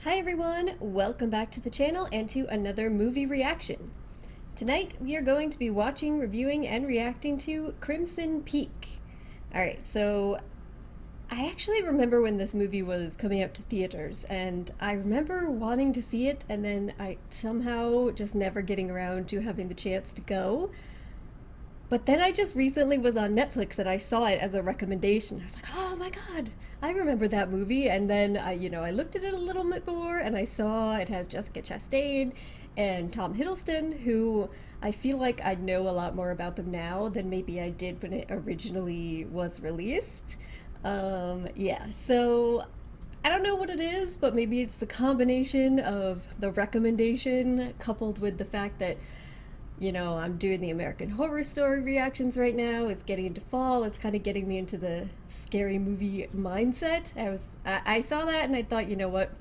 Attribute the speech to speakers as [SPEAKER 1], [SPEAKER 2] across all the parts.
[SPEAKER 1] Hi everyone, welcome back to the channel and to another movie reaction. Tonight we are going to be watching, reviewing, and reacting to Crimson Peak. Alright, so I actually remember when this movie was coming out to theaters, and I remember wanting to see it, and then I somehow just never getting around to having the chance to go. But then I just recently was on Netflix and I saw it as a recommendation. I was like, oh my god, I remember that movie. And then I looked at it a little bit more and I saw it has Jessica Chastain and Tom Hiddleston, who I feel like I know a lot more about them now than maybe I did when it originally was released. Yeah, so I don't know what it is, but maybe it's the combination of the recommendation coupled with the fact that I'm doing the American Horror Story reactions right now. It's getting into fall. It's kind of getting me into the scary movie mindset. I saw that and I thought, you know what?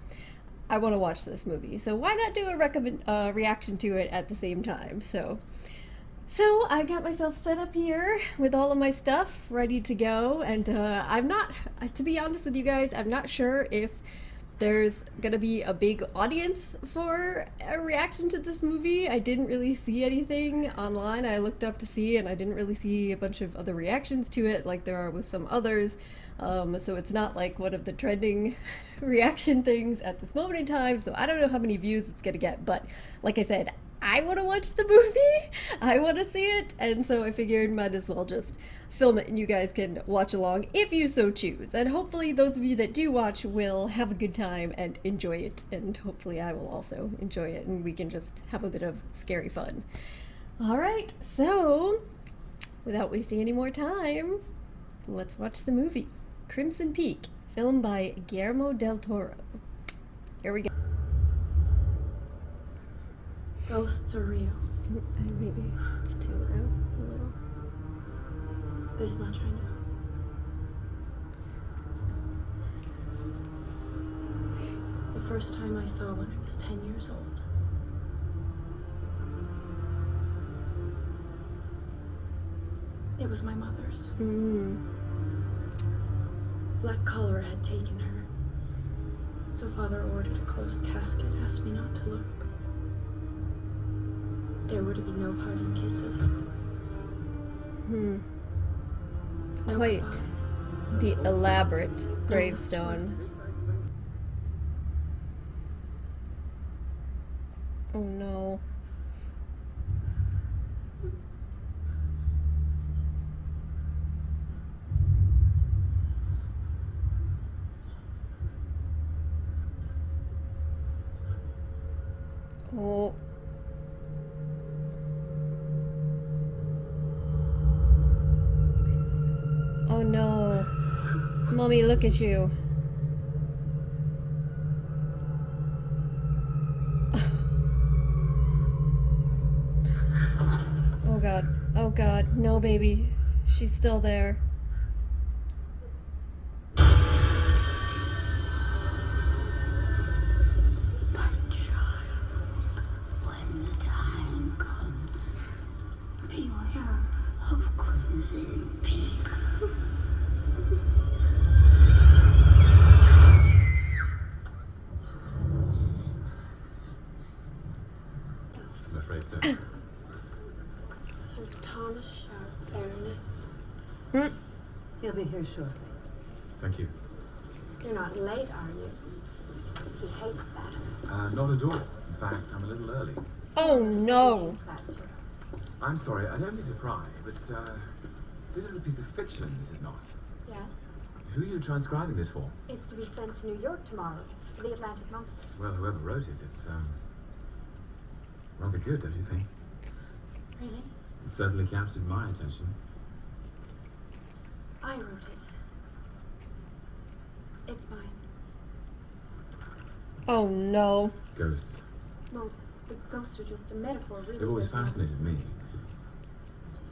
[SPEAKER 1] I want to watch this movie. So why not do a reaction to it at the same time? So I got myself set up here with all of my stuff ready to go. And I'm not, to be honest with you guys, I'm not sure if there's gonna be a big audience for a reaction to this movie. I didn't really see anything online. I looked up to see, and I didn't really see a bunch of other reactions to it like there are with some others. So it's not like one of the trending reaction things at this moment in time. So I don't know how many views it's gonna get, but like I said, I want to watch the movie. I want to see it, and so I figured might as well just film it and you guys can watch along if you so choose. And hopefully those of you that do watch will have a good time and enjoy it, and hopefully I will also enjoy it and we can just have a bit of scary fun. Alright, so without wasting any more time, let's watch the movie. Crimson Peak, filmed by Guillermo del Toro. Here we go.
[SPEAKER 2] Ghosts are real.
[SPEAKER 1] Maybe it's too loud a little.
[SPEAKER 2] This much I know. The first time I saw one, I was 10 years old. It was my mother's. Black cholera had taken her. So father ordered a closed casket, asked me not to look. There were to be no parting kisses. No
[SPEAKER 1] Quite
[SPEAKER 2] goodbyes.
[SPEAKER 1] the elaborate gravestone. Oh no. Oh. Oh no. Mommy, look at you. Oh god. Oh god. No, baby. She's still there.
[SPEAKER 3] My child, when the time comes, beware of Crimson Peak.
[SPEAKER 4] I'm afraid so.
[SPEAKER 2] Sir Thomas Sharp, Baronet.
[SPEAKER 3] He'll be here shortly.
[SPEAKER 4] Thank you.
[SPEAKER 2] You're not late, are you? He hates that.
[SPEAKER 4] Not at all. In fact, I'm a little early.
[SPEAKER 1] Oh no.
[SPEAKER 2] Hates that too.
[SPEAKER 4] I'm sorry, I don't mean to pry, but this is a piece of fiction, is it not?
[SPEAKER 2] Yes.
[SPEAKER 4] Who are you transcribing this for?
[SPEAKER 2] It's to be sent to New York tomorrow, to the Atlantic Monthly.
[SPEAKER 4] Well, whoever wrote it, it's rather good, don't you think?
[SPEAKER 2] Really?
[SPEAKER 4] It certainly captured my attention.
[SPEAKER 2] I wrote it. It's mine.
[SPEAKER 1] Oh no.
[SPEAKER 4] Ghosts.
[SPEAKER 2] Well, the ghosts are just a metaphor, really.
[SPEAKER 4] They've always
[SPEAKER 2] There's no-
[SPEAKER 4] fascinated me.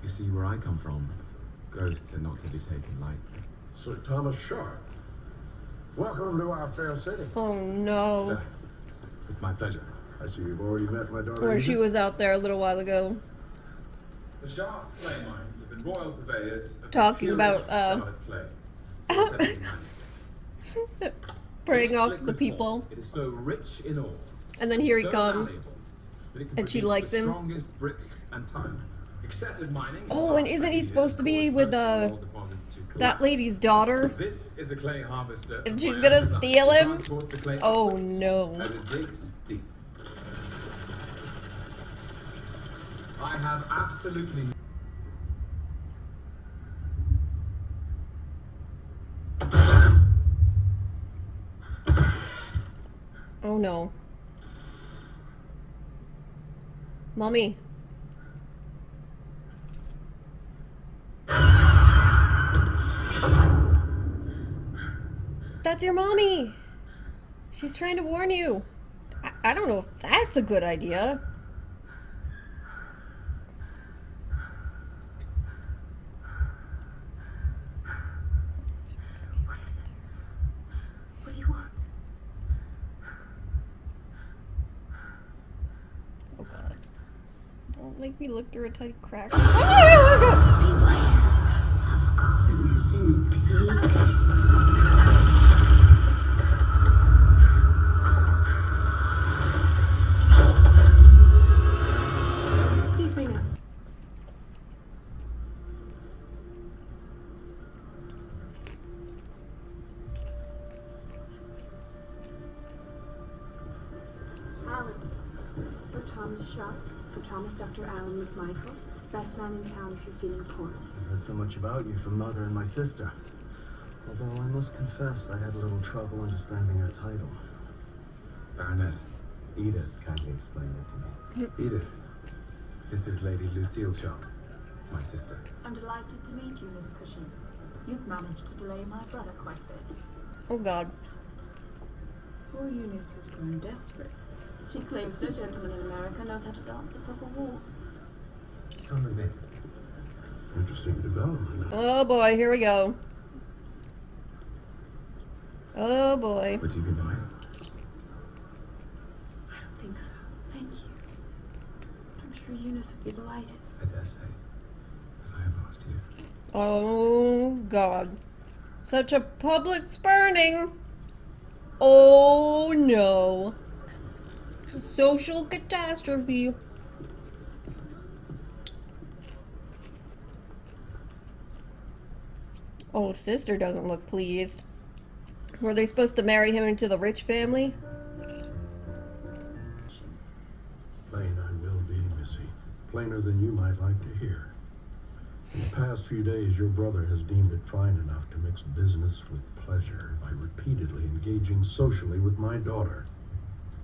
[SPEAKER 4] You see, where I come from, ghosts are not to be taken lightly.
[SPEAKER 5] Sir Thomas Sharp. Welcome to our fair city.
[SPEAKER 1] Oh no.
[SPEAKER 4] So, it's my pleasure.
[SPEAKER 5] I see you've already met my daughter.
[SPEAKER 1] Where she
[SPEAKER 5] Edith.
[SPEAKER 1] was out there a little while ago.
[SPEAKER 4] The Sharp clay mines have been royal purveyors of
[SPEAKER 1] Talking
[SPEAKER 4] the
[SPEAKER 1] about,
[SPEAKER 4] purest scarlet clay since 1796.
[SPEAKER 1] preying
[SPEAKER 4] In its
[SPEAKER 1] off
[SPEAKER 4] liquid
[SPEAKER 1] the people.
[SPEAKER 4] form, it is so rich in ore,
[SPEAKER 1] And then here he
[SPEAKER 4] so
[SPEAKER 1] comes.
[SPEAKER 4] malleable, that it can
[SPEAKER 1] And she
[SPEAKER 4] produce
[SPEAKER 1] likes
[SPEAKER 4] the
[SPEAKER 1] him.
[SPEAKER 4] strongest bricks and tiles. Excessive mining.
[SPEAKER 1] Oh, and isn't he supposed to be with that lady's daughter?
[SPEAKER 4] This is a clay harvester.
[SPEAKER 1] And she's
[SPEAKER 4] My
[SPEAKER 1] gonna
[SPEAKER 4] design
[SPEAKER 1] steal him?
[SPEAKER 4] transports the clay
[SPEAKER 1] Oh,
[SPEAKER 4] upwards
[SPEAKER 1] no.
[SPEAKER 4] as it digs deep. I have absolutely
[SPEAKER 1] Oh no. Mommy. That's your mommy. She's trying to warn you. I don't know if that's a good idea.
[SPEAKER 2] What do you want?
[SPEAKER 1] Oh god. Don't make me look through a tight crack.
[SPEAKER 3] Crimson Peak.
[SPEAKER 2] Excuse me, miss. Alan, this is Sir Thomas Sharp. Sir Thomas, Dr. Alan McMichael. Best man in town if you're feeling poorly.
[SPEAKER 6] I've heard so much about you from Mother and my sister. Although I must confess I had a little trouble understanding her title.
[SPEAKER 4] Baronet.
[SPEAKER 6] Edith kindly explained it to me.
[SPEAKER 4] Edith. This is Lady Lucille Sharp, my sister.
[SPEAKER 7] I'm delighted to meet you, Miss Cushing. You've managed to delay my brother quite a bit.
[SPEAKER 1] Oh god.
[SPEAKER 7] Poor Eunice was growing desperate. She claims no gentleman in America knows how to dance a proper waltz.
[SPEAKER 4] Come with me.
[SPEAKER 5] Interesting development.
[SPEAKER 1] Oh boy, here we go. Oh boy.
[SPEAKER 4] Would you be mine?
[SPEAKER 2] I don't think so. Thank you. But I'm sure Eunice would be delighted.
[SPEAKER 4] I dare say. But I have asked you.
[SPEAKER 1] Oh god. Such a public spurning. Oh no. Social catastrophe. Oh, sister doesn't look pleased. Were they supposed to marry him into the rich family?
[SPEAKER 5] Plain I will be, Missy. Plainer than you might like to hear. In the past few days, your brother has deemed it fine enough to mix business with pleasure by repeatedly engaging socially with my daughter.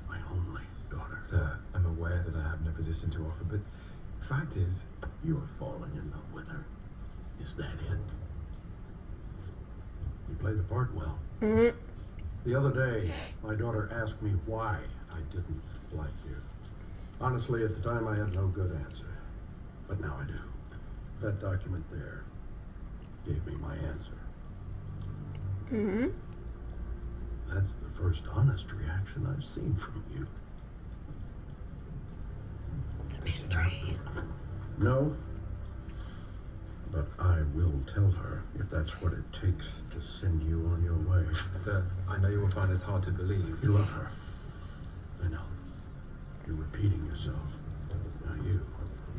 [SPEAKER 5] My only daughter.
[SPEAKER 4] Sir, I'm aware that I have no position to offer, but fact is,
[SPEAKER 5] You are falling in love with her. Is that it? You play the part well.
[SPEAKER 1] Mm-hmm.
[SPEAKER 5] The other day, my daughter asked me why I didn't like you. Honestly, at the time, I had no good answer. But now I do. That document there gave me my answer.
[SPEAKER 1] Mm-hmm.
[SPEAKER 5] That's the first honest reaction I've seen from you.
[SPEAKER 1] It's a mystery.
[SPEAKER 5] No, but I will tell her if that's what it takes to send you on your way.
[SPEAKER 4] sir, I know you will find this hard to believe.
[SPEAKER 5] You love her. I know. You're repeating yourself. Now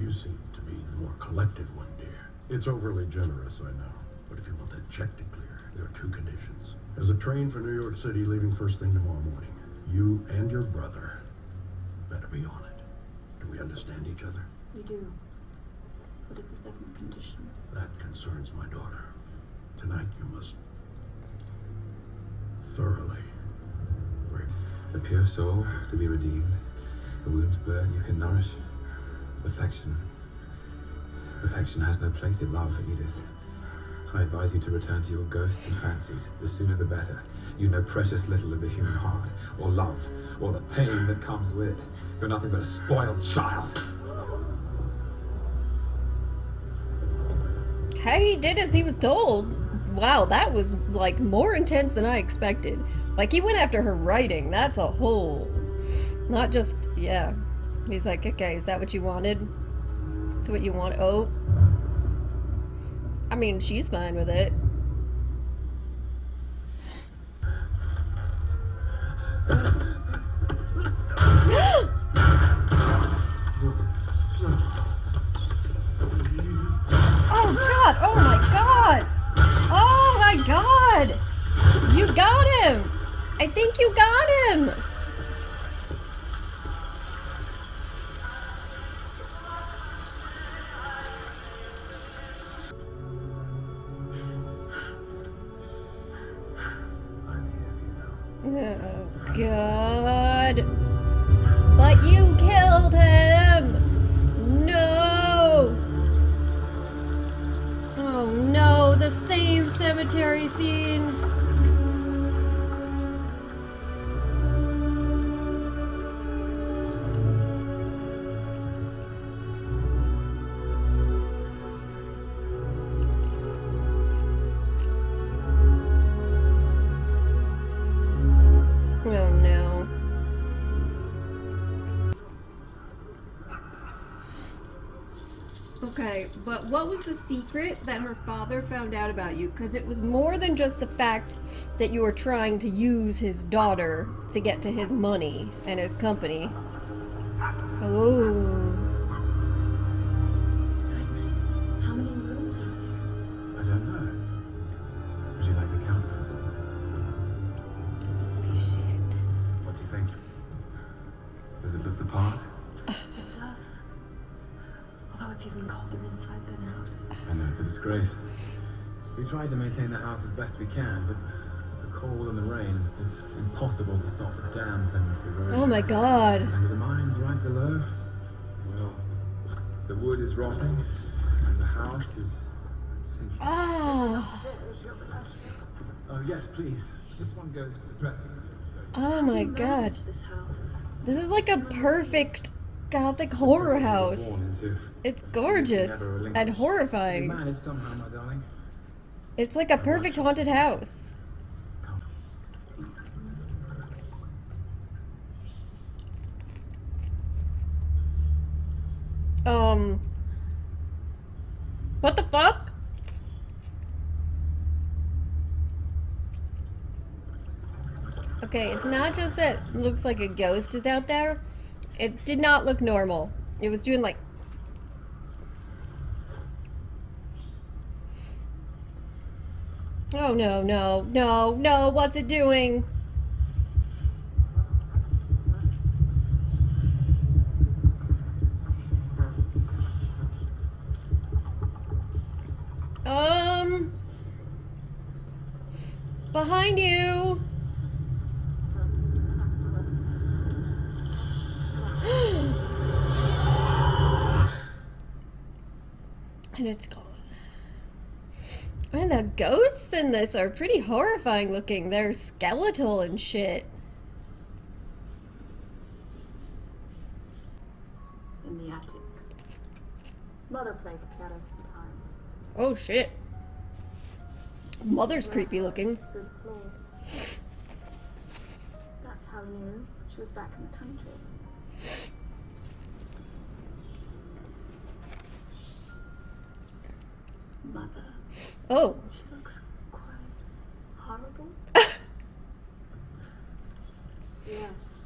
[SPEAKER 5] you seem to be the more collected one, dear. It's overly generous, I know. But if you want that check to clear, there are two conditions. There's a train for New York City leaving first thing tomorrow morning. You and your brother better be on it. Do we understand each other?
[SPEAKER 7] We do. What is the second condition?
[SPEAKER 5] That concerns my daughter. Tonight you must thoroughly break.
[SPEAKER 4] A pure soul to be redeemed. A wounded bird you can nourish. Affection. Affection has no place in love, Edith. I advise you to return to your ghosts and fancies. The sooner the better. You know precious little of the human heart, or love, or the pain that comes with it. You're nothing but a spoiled child.
[SPEAKER 1] Hey, he did as he was told. Wow, that was like more intense than I expected. Like he went after her writing. That's a whole, not just, yeah. He's like, okay, is that what you wanted? That's what you want? Oh. I mean, she's fine with it. Oh god! Oh my god! Oh my god! You got him! I think you got him!
[SPEAKER 4] I'm here for you now.
[SPEAKER 1] Oh god. But you killed him! No! Oh no, the same cemetery scene. Oh no. Okay, but what was the secret that her father found out about you? Because it was more than just the fact that you were trying to use his daughter to get to his money and his company. Oh.
[SPEAKER 7] Goodness, how many rooms are there?
[SPEAKER 4] I don't know. Would you like to count them?
[SPEAKER 1] Holy shit.
[SPEAKER 4] What do you think? Does it look the part?
[SPEAKER 2] It does. Although it's even colder inside than out.
[SPEAKER 4] I know, it's a disgrace. We tried to maintain the house as best we can, but with the cold and the rain, it's impossible to stop the damp and erosion.
[SPEAKER 1] Oh my god.
[SPEAKER 4] And with the mines right below, well, the wood is rotting, and the house is sinking.
[SPEAKER 1] Oh.
[SPEAKER 4] Oh, yes, please. This one goes to the dressing room.
[SPEAKER 1] Oh my god.
[SPEAKER 2] This house.
[SPEAKER 1] This is like a perfect Gothic horror house.
[SPEAKER 4] Born into.
[SPEAKER 1] It's gorgeous and
[SPEAKER 4] You
[SPEAKER 1] horrifying.
[SPEAKER 4] managed somehow, my darling.
[SPEAKER 1] It's like a perfect haunted house.
[SPEAKER 4] Come.
[SPEAKER 1] What the fuck? Okay, it's not just that it looks like a ghost is out there. It did not look normal. It was doing like... Oh no, no, no, no, what's it doing? Behind you. And it's gone. And the ghosts in this are pretty horrifying looking. They're skeletal and shit.
[SPEAKER 7] In the attic. Mother played the piano sometimes.
[SPEAKER 1] Oh shit. Mother's creepy looking.
[SPEAKER 7] Through the floor. That's how I knew she was back in the country. Mother.
[SPEAKER 1] Oh.
[SPEAKER 7] She looks quite horrible. Yes.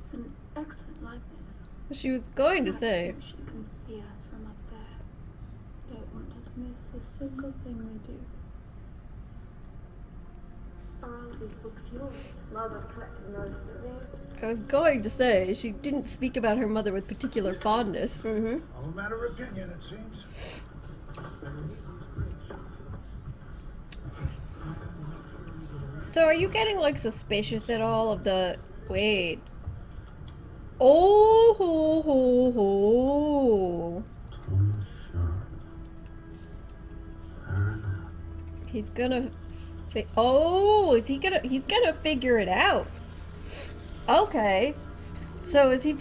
[SPEAKER 7] It's an excellent likeness.
[SPEAKER 1] She was going to say.
[SPEAKER 7] She can see us from up there. Don't want her to miss a single thing we do.
[SPEAKER 2] Are all of these books yours?
[SPEAKER 7] Mother collected most of these.
[SPEAKER 1] I was going to say, she didn't speak about her mother with particular fondness. Mm-hmm.
[SPEAKER 5] All a matter of opinion, it seems.
[SPEAKER 1] So are you getting like suspicious at all of the... Wait. Oh ho ho ho. He's gonna... Oh, is he gonna... He's gonna figure it out. Okay. So is he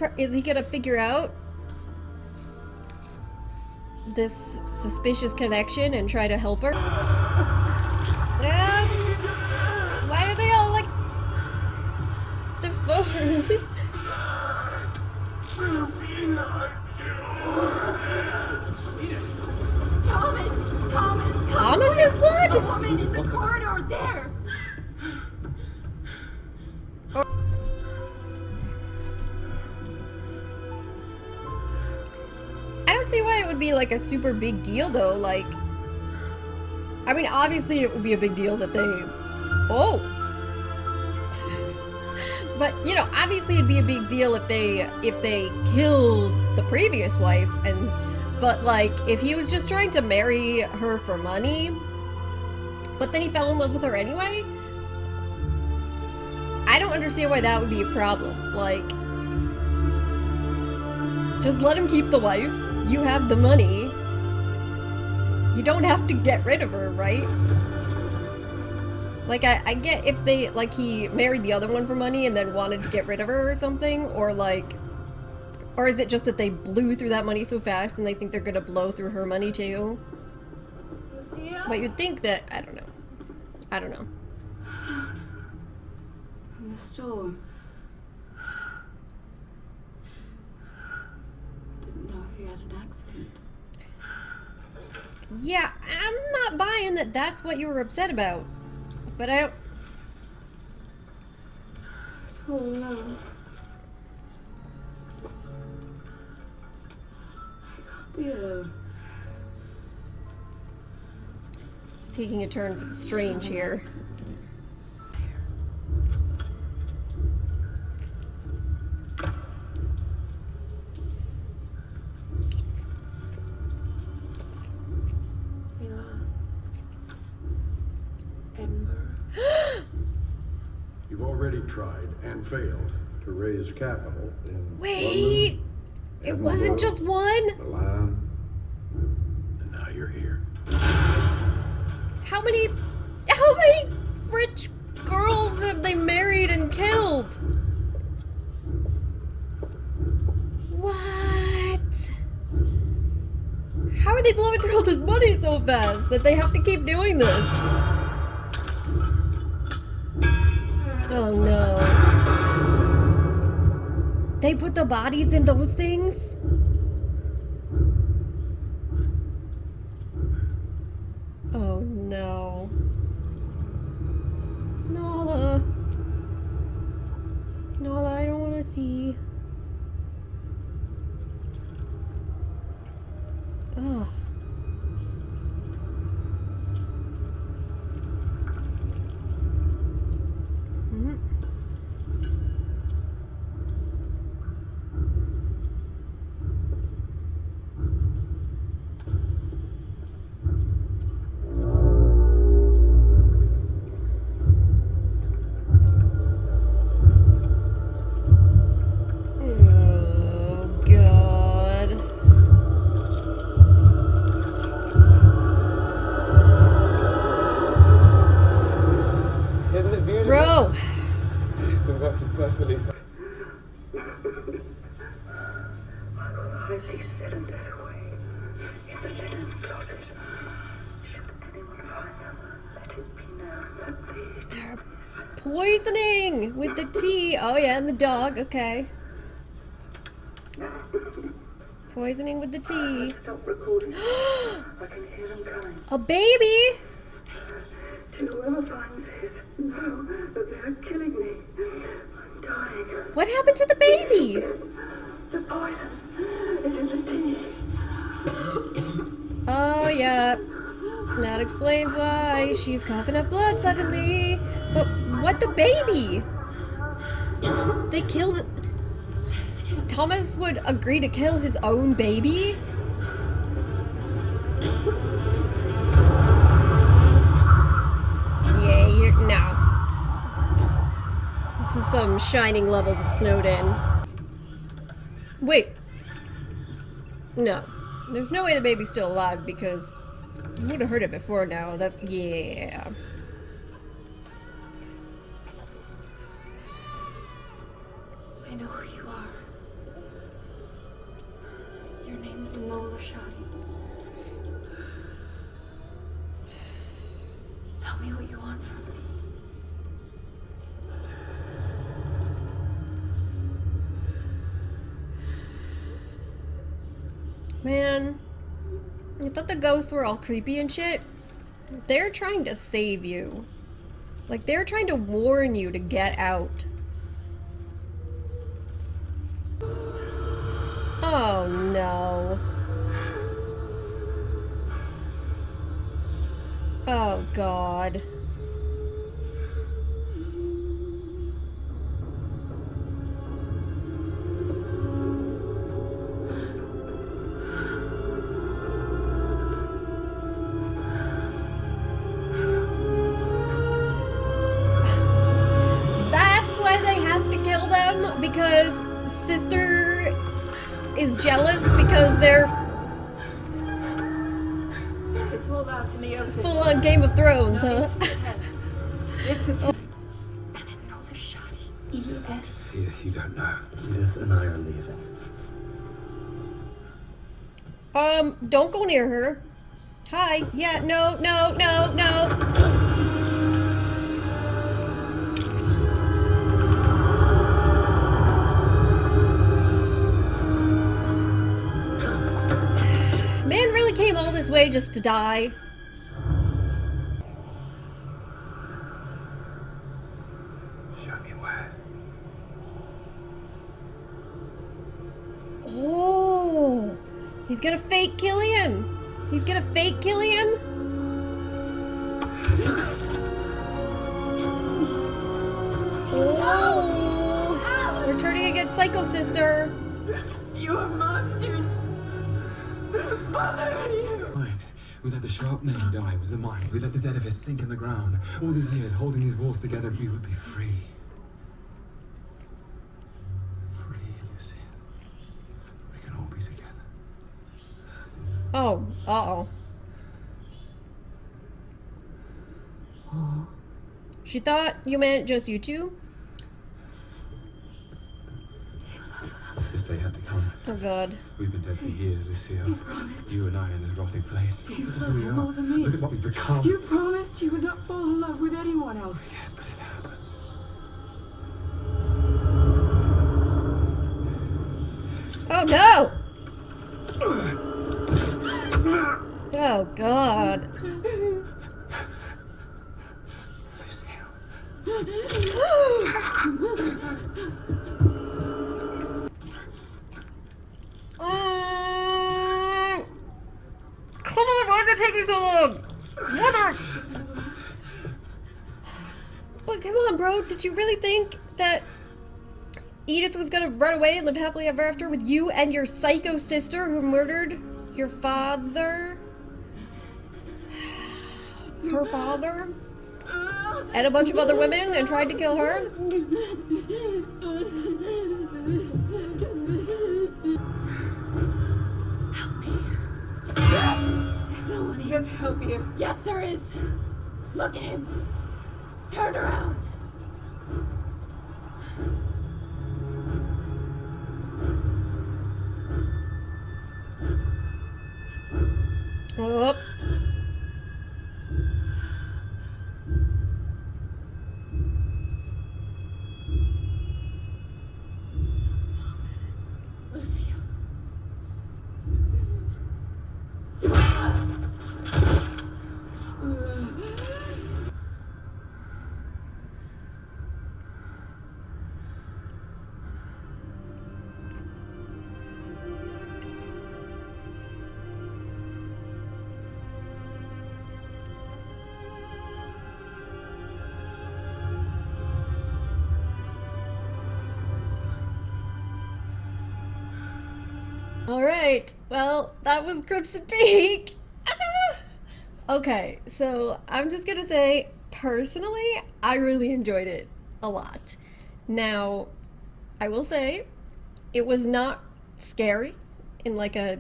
[SPEAKER 1] gonna figure out this suspicious connection and try to help her? Yeah. Why are they all like deformed?
[SPEAKER 3] Thomas!
[SPEAKER 1] Thomas's blood?
[SPEAKER 3] A woman in the corridor there!
[SPEAKER 1] be like a super big deal though. Like, I mean, obviously it would be a big deal that they. Oh. But you know, obviously it'd be a big deal if they killed the previous wife, and but like if he was just trying to marry her for money, but then he fell in love with her anyway. I don't understand why that would be a problem. Like, just let him keep the wife. You have the money. You don't have to get rid of her, right? Like, I get if they, like, he married the other one for money and then wanted to get rid of her or something, or like, or is it just that they blew through that money so fast and they think they're gonna blow through her money too?
[SPEAKER 7] Lucia?
[SPEAKER 1] But you'd think that, I don't know. I don't know.
[SPEAKER 7] In the storm. Didn't know if you had an accident.
[SPEAKER 1] Yeah, I'm not buying that that's what you were upset about. But I don't...
[SPEAKER 7] It's all alone. I can't be alone.
[SPEAKER 1] It's taking a turn for the strange here.
[SPEAKER 5] You've already tried and failed to raise capital in
[SPEAKER 1] Wait!
[SPEAKER 5] London,
[SPEAKER 1] It wasn't just one?
[SPEAKER 5] Milan, and now you're here.
[SPEAKER 1] How many rich girls have they married and killed? What? How are they blowing through all this money so fast that they have to keep doing this? Oh no. They put the bodies in those things? Oh no. Nala. Nala, I don't want to see. Ugh.
[SPEAKER 4] Perfectly.
[SPEAKER 1] They're poisoning with the tea. Oh yeah, and the dog. Okay. Poisoning with the tea.
[SPEAKER 3] Stop recording. I can hear them coming.
[SPEAKER 1] A baby.
[SPEAKER 3] To whoever finds this, know that they're killing me. I'm dying.
[SPEAKER 1] What happened to the baby?
[SPEAKER 3] The poison is in the tea.
[SPEAKER 1] Oh yeah. That explains why she's coughing up blood suddenly. But what the baby? They killed... Thomas would agree to kill his own baby? Yeah, you're... No. This is some shining levels of snowed in. Wait. No. There's no way the baby's still alive because... I would have heard it before now. That's... yeah.
[SPEAKER 7] I know who you are. Your name is Enola Shadi. Tell me what you want from me.
[SPEAKER 1] Man, I thought the ghosts were all creepy and shit. They're trying to save you. Like, they're trying to warn you to get out. Oh no. Oh, God. That's why they have to kill them, because sister is jealous because they're
[SPEAKER 7] It's all out in the open.
[SPEAKER 1] full on Game of Thrones, huh?
[SPEAKER 7] This is
[SPEAKER 2] And another shot. E.S.
[SPEAKER 4] Edith, you don't know.
[SPEAKER 6] Edith and I are leaving.
[SPEAKER 1] Don't go near her. Hi. Yeah, no. Man really came all this way just to die.
[SPEAKER 4] Show me where.
[SPEAKER 1] Oh, he's gonna fake kill him. He's gonna fake kill him. Oh, we're turning against Psycho Sister.
[SPEAKER 3] You are monsters. Bother you.
[SPEAKER 4] Fine. We let the sharp men die with the mines. We let this edifice sink in the ground. All these years holding these walls together, we would be free. Free, Lucy. We can all be together.
[SPEAKER 1] Oh, uh-oh. She thought you meant just you two?
[SPEAKER 4] This day had to come.
[SPEAKER 1] Oh, God.
[SPEAKER 4] We've been dead for years, Lucille. You and I in this rotting place.
[SPEAKER 7] You
[SPEAKER 4] Look at
[SPEAKER 7] love
[SPEAKER 4] who we
[SPEAKER 7] her
[SPEAKER 4] are.
[SPEAKER 7] more than me.
[SPEAKER 4] Look at what we've become.
[SPEAKER 7] You promised you would not fall in love with anyone else.
[SPEAKER 4] Yes, but it happened.
[SPEAKER 1] Oh, no! Oh, God. Come on, why is it taking so long? Mother! But come on, bro. Did you really think that Edith was gonna run away and live happily ever after with you and your psycho sister who murdered your father? Her father? And a bunch of other women and tried to kill her?
[SPEAKER 7] There's no one here to help you.
[SPEAKER 2] Yes, there is. Look at him. Turn around.
[SPEAKER 1] Oh.
[SPEAKER 2] Lucille.
[SPEAKER 1] Alright, well, that was Crimson Peak. Ah! Okay, so I'm just gonna say, personally, I really enjoyed it a lot. Now, I will say, it was not scary in like a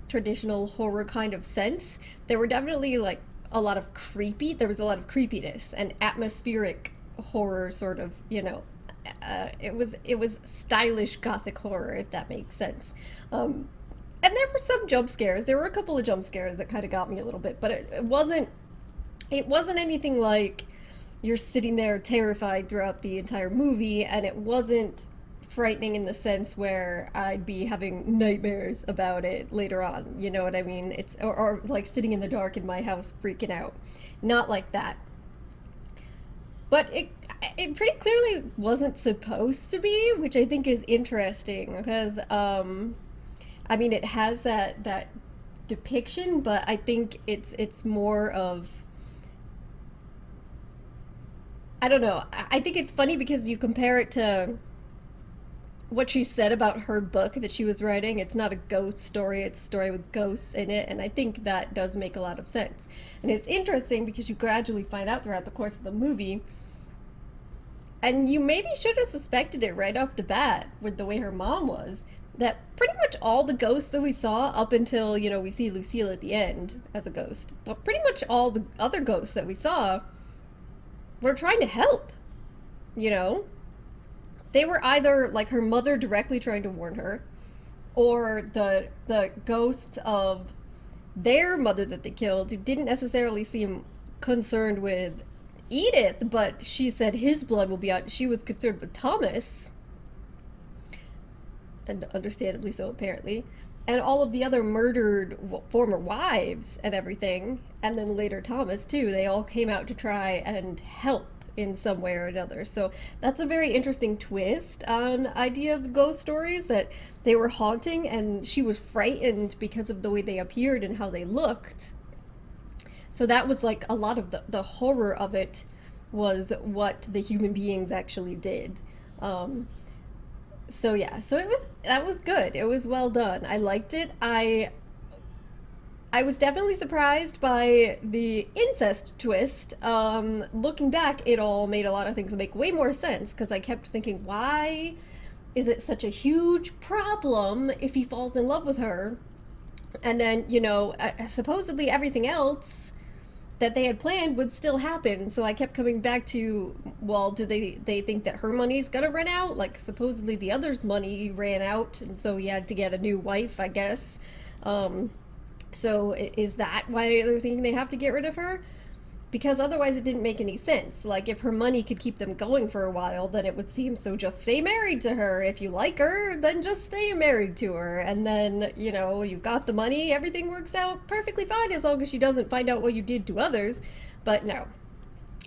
[SPEAKER 1] traditional horror kind of sense. There were definitely like there was a lot of creepiness and atmospheric horror sort of, it was stylish Gothic horror, if that makes sense. And there were some jump scares. There were a couple of jump scares that kind of got me a little bit, but it wasn't anything like you're sitting there terrified throughout the entire movie, and it wasn't frightening in the sense where I'd be having nightmares about it later on. You know what I mean? It's or like sitting in the dark in my house freaking out. Not like that. But it pretty clearly wasn't supposed to be, which I think is interesting because I mean, it has that depiction, but I think it's more of I don't know. I think it's funny because you compare it to what she said about her book that she was writing. It's not a ghost story, it's a story with ghosts in it, and I think that does make a lot of sense. And it's interesting because you gradually find out throughout the course of the movie, and you maybe should have suspected it right off the bat with the way her mom was, that pretty much all the ghosts that we saw up until, you know, we see Lucille at the end as a ghost, but pretty much all the other ghosts that we saw were trying to help, you know? They were either like her mother directly trying to warn her, or the ghost of their mother that they killed, who didn't necessarily seem concerned with Edith, but she said his blood will be out. She was concerned with Thomas, and understandably so, apparently, and all of the other murdered former wives and everything, and then later Thomas too. They all came out to try and help in some way or another. So that's a very interesting twist on idea of the ghost stories, that they were haunting and she was frightened because of the way they appeared and how they looked. So that was like a lot of the horror of it was what the human beings actually did. So yeah, so that was good. It was well done. I liked it. I was definitely surprised by the incest twist. Looking back, it all made a lot of things make way more sense, because I kept thinking, why is it such a huge problem if he falls in love with her? And then, you know, supposedly everything else that they had planned would still happen. So I kept coming back to, well, do they think that her money's gonna run out? Like, supposedly the other's money ran out, and so he had to get a new wife, I guess. So is that why they're thinking they have to get rid of her? Because otherwise it didn't make any sense. Like, if her money could keep them going for a while, then it would seem, so just stay married to her. If you like her, then just stay married to her. And then, you know, you've got the money, everything works out perfectly fine as long as she doesn't find out what you did to others. But no.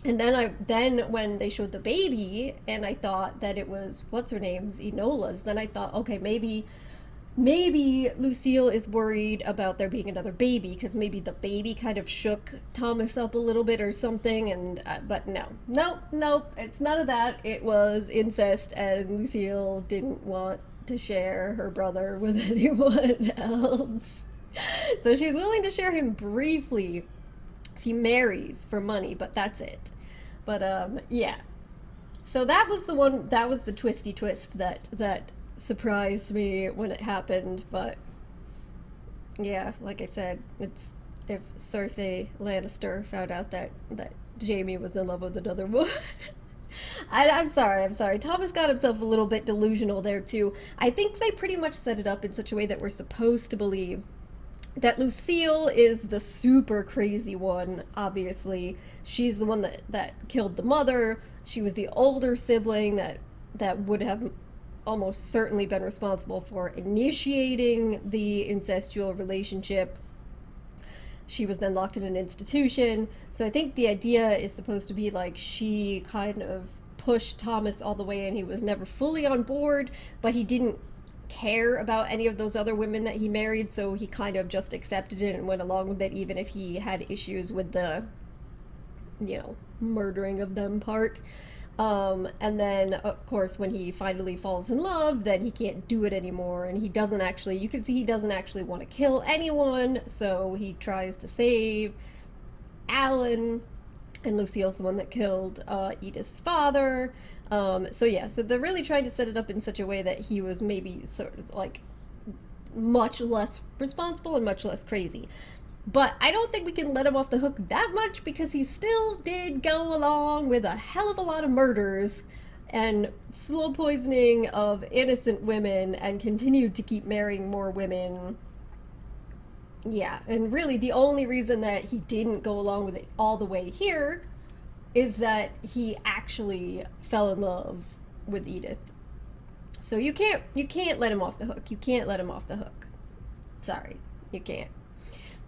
[SPEAKER 1] And then when they showed the baby, and I thought that it was, what's her name's, Enola's, then I thought, okay, maybe Lucille is worried about there being another baby, because maybe the baby kind of shook Thomas up a little bit or something. And but nope, it's none of that. It was incest, and Lucille didn't want to share her brother with anyone else. So she's willing to share him briefly if he marries for money, but that's it. But yeah. So that was the twisty twist that surprised me when it happened. But yeah, like I said, it's, if Cersei Lannister found out that Jaime was in love with another woman. I'm sorry. Thomas got himself a little bit delusional there too. I think they pretty much set it up in such a way that we're supposed to believe that Lucille is the super crazy one. Obviously, she's the one that killed the mother. She was the older sibling that would have almost certainly been responsible for initiating the incestual relationship. She was then locked in an institution. So I think the idea is supposed to be like she kind of pushed Thomas all the way, and he was never fully on board, but he didn't care about any of those other women that he married, so he kind of just accepted it and went along with it, even if he had issues with the, you know, murdering of them part. And then, of course, when he finally falls in love, then he can't do it anymore, and he doesn't actually, you can see he doesn't actually want to kill anyone, so he tries to save Alan, and Lucille's the one that killed Edith's father. So yeah, so they're really trying to set it up in such a way that he was maybe sort of like much less responsible and much less crazy. But I don't think we can let him off the hook that much, because he still did go along with a hell of a lot of murders and slow poisoning of innocent women, and continued to keep marrying more women. Yeah, and really the only reason that he didn't go along with it all the way here is that he actually fell in love with Edith. So you can't let him off the hook. You can't let him off the hook. Sorry, you can't.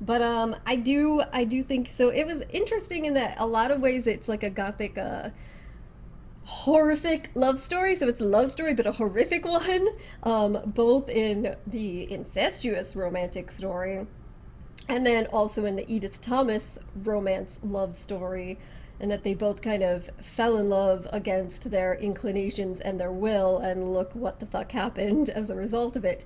[SPEAKER 1] But I do think so. It was interesting in that a lot of ways it's like a Gothic horrific love story. So it's a love story, but a horrific one, both in the incestuous romantic story, and then also in the Edith Thomas romance love story. and that they both kind of fell in love against their inclinations and their will, and look what the fuck happened as a result of it.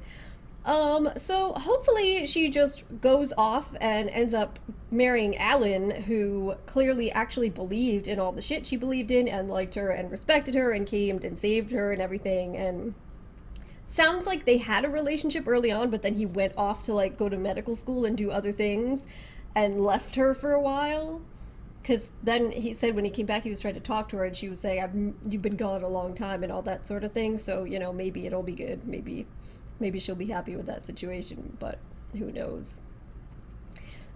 [SPEAKER 1] So hopefully she just goes off and ends up marrying Alan, who clearly actually believed in all the shit she believed in and liked her and respected her and came and saved her and everything. And sounds like they had a relationship early on, but then he went off to like go to medical school and do other things and left her for a while. Because then he said when he came back, he was trying to talk to her, and she was saying, you've been gone a long time and all that sort of thing. So, you know, maybe it'll be good. Maybe she'll be happy with that situation, but who knows?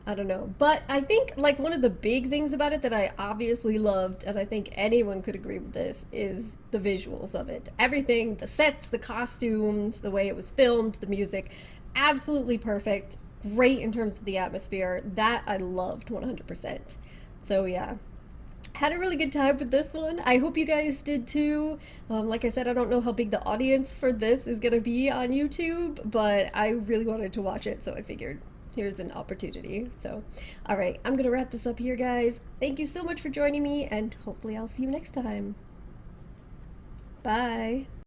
[SPEAKER 1] I don't know. But I think, like, one of the big things about it that I obviously loved, and I think anyone could agree with this, is the visuals of it. Everything, the sets, the costumes, the way it was filmed, the music, absolutely perfect. Great in terms of the atmosphere. That I loved 100%. So yeah, had a really good time with this one. I hope you guys did too. Like I said, I don't know how big the audience for this is gonna be on YouTube, but I really wanted to watch it, so I figured here's an opportunity. So, all right, I'm gonna wrap this up here, guys. Thank you so much for joining me, and hopefully I'll see you next time. Bye.